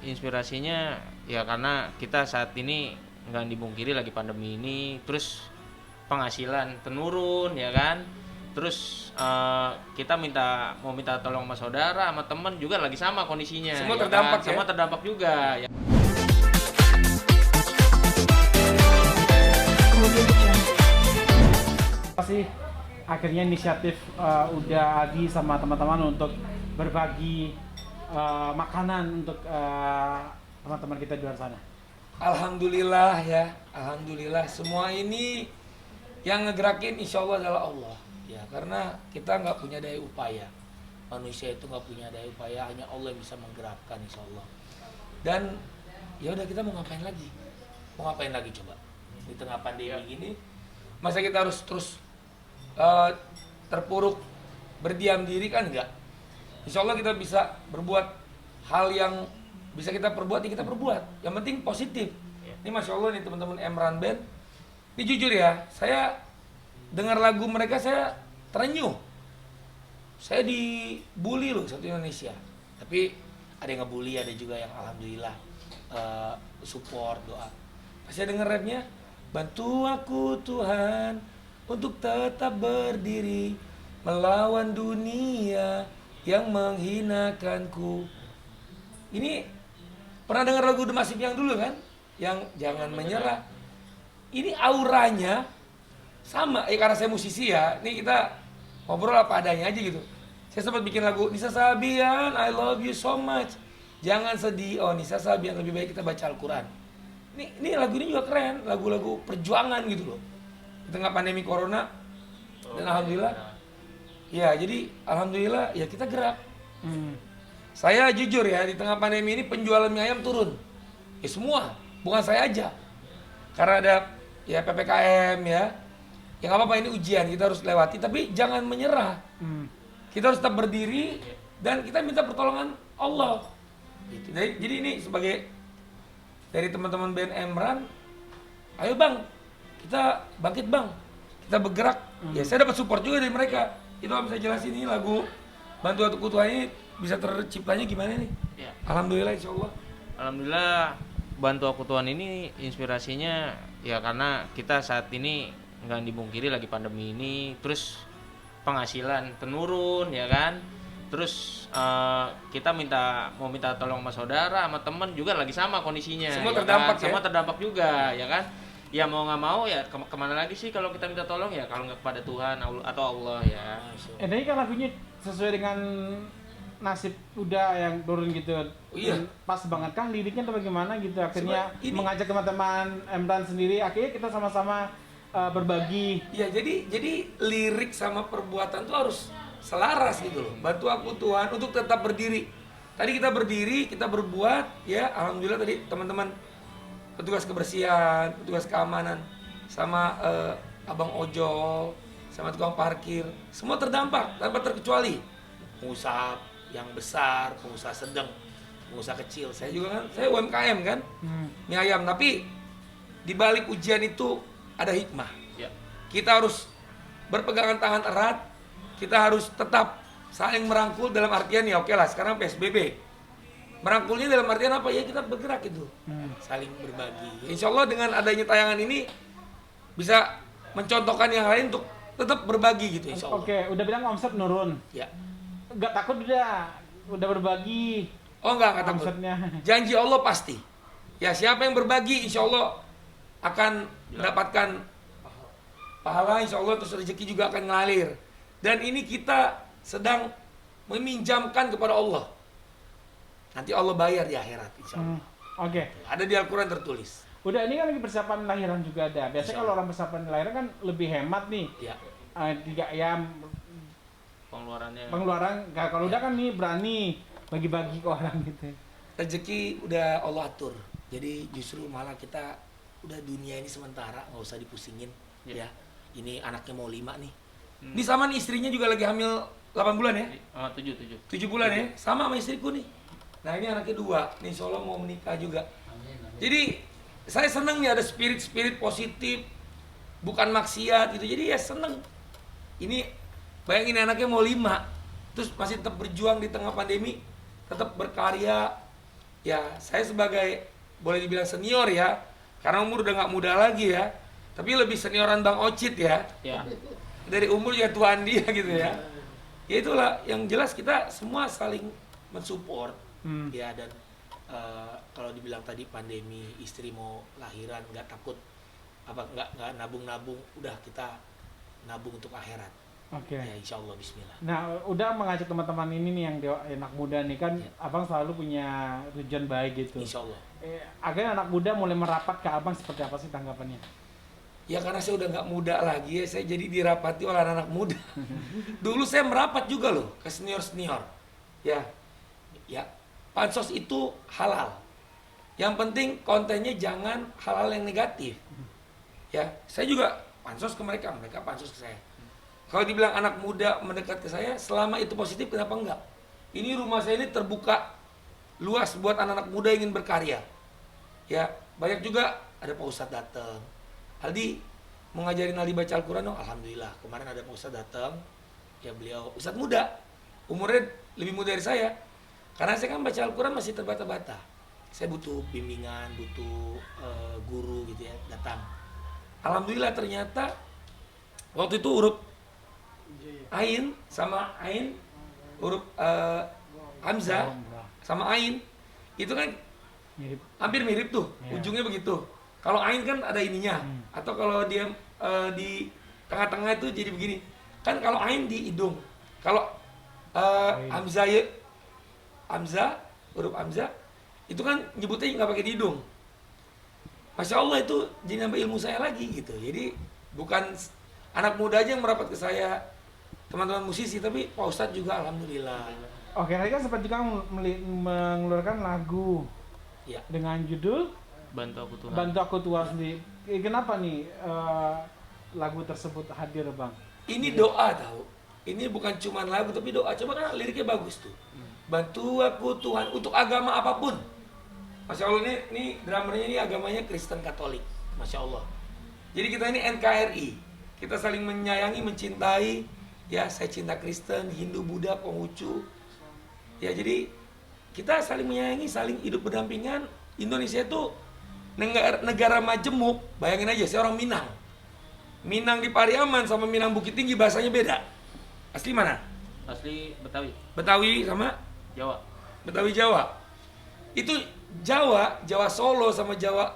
inspirasinya ya karena kita saat ini nggak dibungkiri lagi pandemi ini, terus penghasilan menurun ya kan. Terus kita mau minta tolong sama saudara, sama temen juga lagi sama kondisinya. Semua ya terdampak kan? ya? Semua terdampak juga. Ya. Apa sih akhirnya inisiatif udah Adi sama teman-teman untuk berbagi makanan untuk teman-teman kita di luar sana? Alhamdulillah ya, alhamdulillah semua ini yang ngegerakin insya Allah adalah Allah ya, karena kita nggak punya daya upaya, manusia itu nggak punya daya upaya, hanya Allah yang bisa menggerakkan insya Allah. Dan ya udah, kita mau ngapain lagi coba di tengah pandemi gini, masa kita harus terus terpuruk berdiam diri? Kan enggak. Insya Allah kita bisa berbuat hal yang bisa kita perbuat, ya kita perbuat. Yang penting positif. Ini Masya Allah nih teman-teman Emran Band. Ini jujur ya, saya dengar lagu mereka saya terenyuh. Saya dibully loh satu Indonesia. Tapi ada yang ngebully, ada juga yang alhamdulillah support, doa. Pas saya denger rapnya, bantu aku Tuhan untuk tetap berdiri melawan dunia yang menghinakanku. Ini pernah dengar lagu The Massive yang dulu kan? Yang jangan menyerah. Ini auranya sama, karena saya musisi ya. Ini kita ngobrol apa adanya aja gitu. Saya sempat bikin lagu Nisa Sabian, I love you so much. Jangan sedih, oh Nisa Sabian, lebih baik kita baca Al-Quran. Ini lagu ini juga keren, lagu-lagu perjuangan gitu loh. Di tengah pandemi corona, dan alhamdulillah. Ya, jadi alhamdulillah ya kita gerak. Saya jujur ya, di tengah pandemi ini penjualan mie ayam turun. Ya semua, bukan saya aja. Karena ada ya PPKM ya. Ya nggak apa-apa, ini ujian, kita harus lewati. Tapi jangan menyerah. Kita harus tetap berdiri dan kita minta pertolongan Allah. Gitu. Jadi ini sebagai dari teman-teman band Emran, ayo bang, kita bangkit bang, kita bergerak. Ya saya dapat support juga dari mereka. Itu bisa jelasin ini lagu Bantu Aku Tuhan ini bisa terciptanya gimana nih? Ya. Alhamdulillah insya Allah. Alhamdulillah, Bantu Aku Tuhan ini inspirasinya ya karena kita saat ini nggak dibungkiri lagi pandemi ini, terus penghasilan menurun ya kan. Terus kita mau minta tolong sama saudara, sama temen juga lagi sama kondisinya. Semua ya terdampak kan? ya? Semua terdampak juga ya kan. Ya mau nggak mau ya kemana lagi sih kalau kita minta tolong ya, kalau nggak kepada Tuhan atau Allah ya. Ini kan lagunya sesuai dengan nasib udah yang turun gitu. Iya. Pas banget kan liriknya atau bagaimana gitu. Akhirnya Ini- mengajak teman-teman Emran sendiri, akhirnya kita sama-sama berbagi. Ya jadi lirik sama perbuatan tuh harus selaras gitu loh. Bantu aku Tuhan untuk tetap berdiri. Tadi kita berdiri, kita berbuat ya, alhamdulillah tadi teman-teman petugas kebersihan, petugas keamanan, sama abang ojol, sama tukang parkir, semua terdampak tanpa terkecuali. Pengusaha yang besar, pengusaha sedang, pengusaha kecil. Saya juga kan, saya UMKM kan, mie ayam. Tapi di balik ujian itu ada hikmah. Ya. Kita harus berpegangan tangan erat, kita harus tetap saling merangkul dalam artian ya oke lah sekarang PSBB. Merangkulnya dalam artian apa ya, kita bergerak itu, saling berbagi. Insya Allah dengan adanya tayangan ini bisa mencontohkan yang lain untuk tetap berbagi gitu insya Allah. Oke, udah bilang omset nurun. Ya. Nggak takut udah berbagi Oh enggak takut. omsetnya. Janji Allah pasti. Ya siapa yang berbagi insya Allah akan mendapatkan pahala insya Allah, terus rezeki juga akan ngalir. Dan ini kita sedang meminjamkan kepada Allah. Nanti Allah bayar di akhirat insya Allah. Oke. Ada di Al-Quran tertulis. Udah, ini kan lagi persiapan lahiran juga ada. Biasanya kalau orang persiapan lahiran kan lebih hemat nih. Ya. Ya Pengeluarannya. pengeluaran kalau udah kan nih berani bagi-bagi ke orang gitu. Rezeki udah Allah atur. Jadi justru malah kita udah dunia ini sementara, nggak usah dipusingin. Ya. Ini anaknya mau 5 nih. Ini sama nih istrinya juga lagi hamil 8 bulan ya. 7 bulan ya. Sama istriku nih. Nah ini anaknya 2. Nih insya Allah mau menikah juga. Jadi saya seneng nih ada spirit positif, bukan maksiat gitu. Jadi ya seneng. Ini bayangin anaknya mau 5, terus masih tetap berjuang di tengah pandemi, tetap berkarya, ya saya sebagai boleh dibilang senior ya, karena umur udah nggak muda lagi ya, tapi lebih senioran Bang Ocit ya, Ya. dari umur ya tuan dia gitu ya. Ya itulah yang jelas kita semua saling mensupport ya. Dan kalau dibilang tadi pandemi, istri mau lahiran nggak takut apa, nggak nabung-nabung, udah kita nabung untuk akhirat. Oke. Ya insya Allah bismillah. Nah, udah mengajak teman-teman ini nih yang anak muda nih kan, Ya. abang selalu punya tujuan baik gitu. Insya Allah. Agar anak muda mulai merapat ke abang, seperti apa sih tanggapannya? Ya karena saya udah nggak muda lagi ya, saya jadi dirapati oleh anak muda. Dulu saya merapat juga loh ke senior-senior. Ya, ya pansos itu halal. Yang penting kontennya jangan hal-hal yang negatif. Ya, saya juga pansos ke mereka, mereka pansos ke saya. Kalau dibilang anak muda mendekat ke saya, selama itu positif kenapa enggak? Ini rumah saya ini terbuka luas buat anak-anak muda yang ingin berkarya. Ya, banyak juga ada Pak Ustadz datang. Aldi mau ngajarin Aldi baca Al-Quran dong. Alhamdulillah kemarin ada Pak Ustadz datang. Ya beliau Ustadz muda, umurnya lebih muda dari saya. Karena saya kan baca Al-Quran masih terbata-bata. Saya butuh bimbingan, butuh guru gitu ya, datang. Alhamdulillah ternyata waktu itu huruf Ain sama Ain, huruf Hamzah sama Ain itu kan Mirip. hampir mirip tuh, Iya. ujungnya begitu. Kalau Ain kan ada ininya, atau kalau dia di tengah-tengah itu jadi begini. Kan kalau Ain di hidung, kalau Hamzah Hamzah, huruf Hamzah itu kan nyebutnya nggak pakai di hidung. Masya Allah itu jadi nambah ilmu saya lagi gitu. Jadi bukan anak muda aja yang merapat ke saya, teman-teman musisi, tapi Pak Ustadz juga alhamdulillah. Oke, tadi kan sempat juga mengeluarkan lagu Ya. dengan judul Bantu aku Tuhan. Bantu Aku Tuhan Sendiri. Kenapa nih lagu tersebut hadir, Bang? Ini doa tahu. Ini bukan cuma lagu tapi doa. Coba kan liriknya bagus tuh. Bantu aku Tuhan untuk agama apapun. Masya Allah ini drummernya ini agamanya Kristen Katolik. Masya Allah. Jadi kita ini NKRI. Kita saling menyayangi, mencintai. Ya saya cinta Kristen, Hindu, Buddha, Konghucu. Ya jadi kita saling menyayangi, saling hidup berdampingan. Indonesia itu negara majemuk. Bayangin aja, saya orang Minang. Minang di Pariaman sama Minang Bukit Tinggi bahasanya beda. Asli mana? Asli Betawi, Betawi sama Jawa. Betawi Jawa. Itu Jawa Solo sama Jawa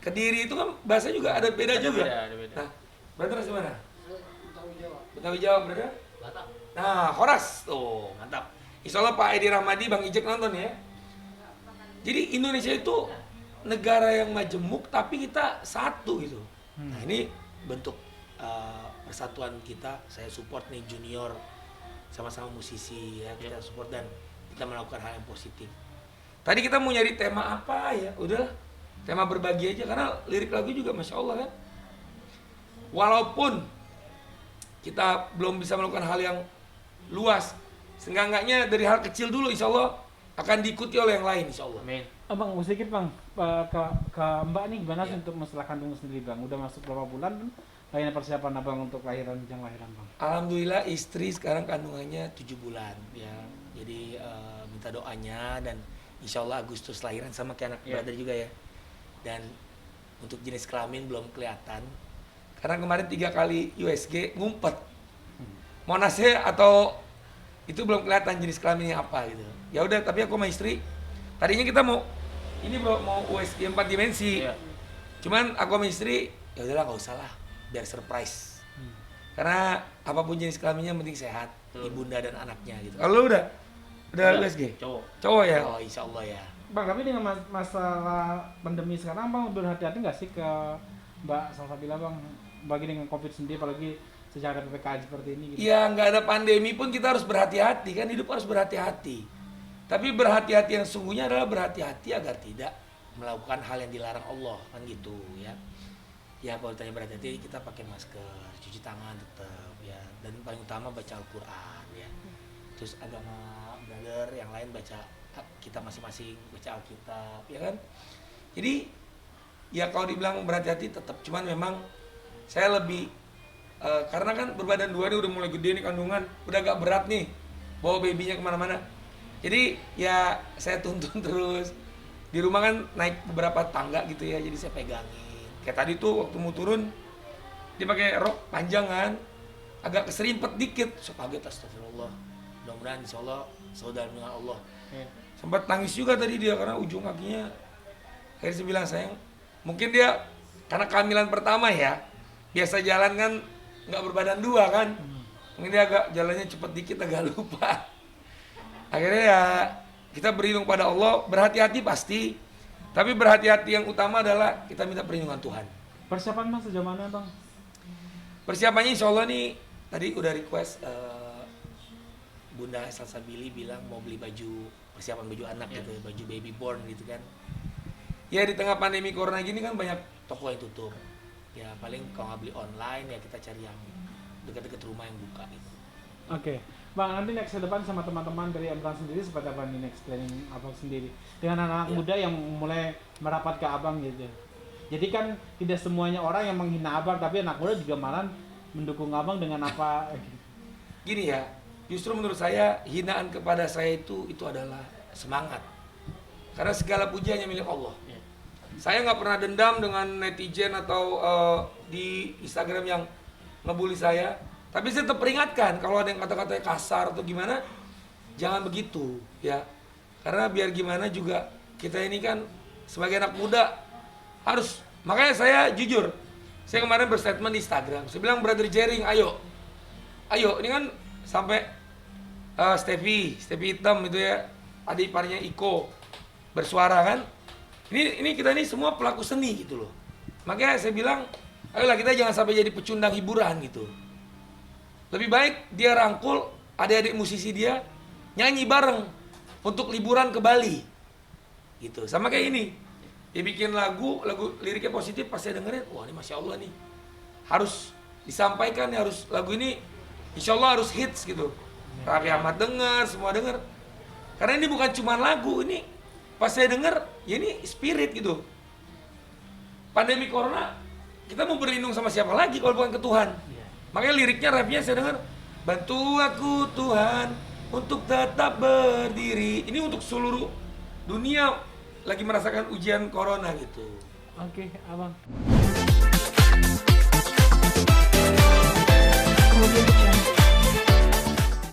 Kediri itu kan bahasa juga ada beda juga. Ada beda. Nah, brother asli mana? Betawi Jawa, brother? Nah, Horas tuh, mantap. Insya Allah Pak Edi Rahmadi, Bang Ijek nonton ya. Jadi Indonesia itu negara yang majemuk tapi kita satu gitu. Nah ini bentuk persatuan kita. Saya support nih junior, sama-sama musisi ya, kita support dan kita melakukan hal yang positif. Tadi kita mau nyari tema apa ya? Udah tema berbagi aja karena lirik lagu juga Masya Allah kan. Walaupun kita belum bisa melakukan hal yang luas, seenggak-enggaknya dari hal kecil dulu Insya Allah akan diikuti oleh yang lain Insya Allah. Amin. Bang, mau sedikit Bang, ke Mbak nih gimana sih untuk masalah kandungan sendiri Bang? Udah masuk berapa bulan kan? Lainnya persiapan Abang untuk lahiran, jam lahiran Bang? Alhamdulillah istri sekarang kandungannya 7 bulan ya. Jadi minta doanya dan Insya Allah Agustus lahiran sama kayak anak brother juga ya. Dan untuk jenis kelamin belum kelihatan. Karena kemarin 3 kali USG ngumpet. Monasnya atau itu belum kelihatan jenis kelaminnya apa gitu. Ya udah, tapi aku sama istri tadinya kita mau USG 4 dimensi. Iya. Cuman aku sama istri ya udahlah nggak usah lah, biar surprise. Karena apapun jenis kelaminnya yang penting sehat, ibunda dan anaknya gitu. Kalau lu udah USG? Cowok. Cowok ya? Oh insya Allah ya. Bang, tapi dengan masalah pandemi sekarang Bang berhati-hati nggak sih ke Mbak Salsabila Bang? Bagi dengan COVID sendiri, apalagi secara PPKM seperti ini gitu. Ya nggak ada pandemi pun kita harus berhati-hati kan, hidup harus berhati-hati. Tapi berhati-hati yang sungguhnya adalah berhati-hati agar tidak melakukan hal yang dilarang Allah kan gitu ya. Ya kalau ditanya berhati-hati kita pakai masker, cuci tangan tetap ya, dan paling utama baca Al-Quran ya. Terus agama brother yang lain baca, kita masing-masing baca Alkitab ya kan. Jadi ya kalau dibilang berhati-hati tetap, cuman memang saya lebih karena kan berbadan dua nih udah mulai gede nih kandungan, udah agak berat nih bawa babynya kemana-mana. Jadi ya saya tuntun terus. Di rumah kan naik beberapa tangga gitu ya, jadi saya pegangin. Kayak tadi tuh waktu mau turun, dia pakai rok panjang kan, agak keserimpet dikit. Saya kaget, astagfirullah. Mudah-mudahan insya Allah saudara dengan Allah. Sempat nangis juga tadi dia karena ujung kakinya. Akhirnya saya bilang, sayang, mungkin dia karena kehamilan pertama ya, biasa jalan kan nggak berbadan dua kan. Mungkin dia agak jalannya cepet dikit, agak lupa. Akhirnya ya kita berlindung pada Allah, berhati-hati pasti. Tapi berhati-hati yang utama adalah kita minta perlindungan Tuhan. Persiapan Mas sejauh mana Bang? Persiapannya insya Allah nih, tadi udah request Bunda Salsabili bilang mau beli baju, persiapan baju anak gitu, baju baby born gitu kan. Ya di tengah pandemi corona gini kan banyak toko yang tutup. Ya paling kalau nggak beli online ya kita cari yang dekat-dekat rumah yang buka gitu. Oke. Bang, nanti next ke depan sama teman-teman dari Emran sendiri seperti apa nih next planning Abang sendiri dengan anak-anak muda yang mulai merapat ke Abang gitu. Jadi kan tidak semuanya orang yang menghina Abang, tapi anak muda juga malah mendukung Abang dengan apa. Gini ya, justru menurut saya hinaan kepada saya itu adalah semangat. Karena segala puji hanya milik Allah. Saya nggak pernah dendam dengan netizen atau di Instagram yang ngebully saya. Tapi saya tetap peringatkan kalau ada yang kata-katanya kasar atau gimana, jangan begitu ya. Karena biar gimana juga kita ini kan sebagai anak muda harus, makanya saya jujur, saya kemarin berstatement di Instagram, saya bilang Brother Jering, ayo, ini kan sampai Steffi Hitam itu ya, adik iparnya Iko bersuara kan, ini kita ini semua pelaku seni gitu loh. Makanya saya bilang, ayolah kita jangan sampai jadi pecundang hiburan gitu. Lebih baik dia rangkul adik-adik musisi dia nyanyi bareng untuk liburan ke Bali gitu. Sama kayak ini, dia bikin lagu liriknya positif, pas saya dengerin, wah ini Masya Allah nih, harus disampaikan nih, harus lagu ini Insya Allah harus hits gitu. Raffi Ahmad denger, semua denger, karena ini bukan cuma lagu, ini pas saya denger ya ini spirit gitu. Pandemi corona kita mau berlindung sama siapa lagi kalau bukan ke Tuhan. Makanya liriknya, rapnya saya dengar, bantu aku Tuhan untuk tetap berdiri. Ini untuk seluruh dunia lagi merasakan ujian corona gitu. Oke, Abang. Audio Jungle.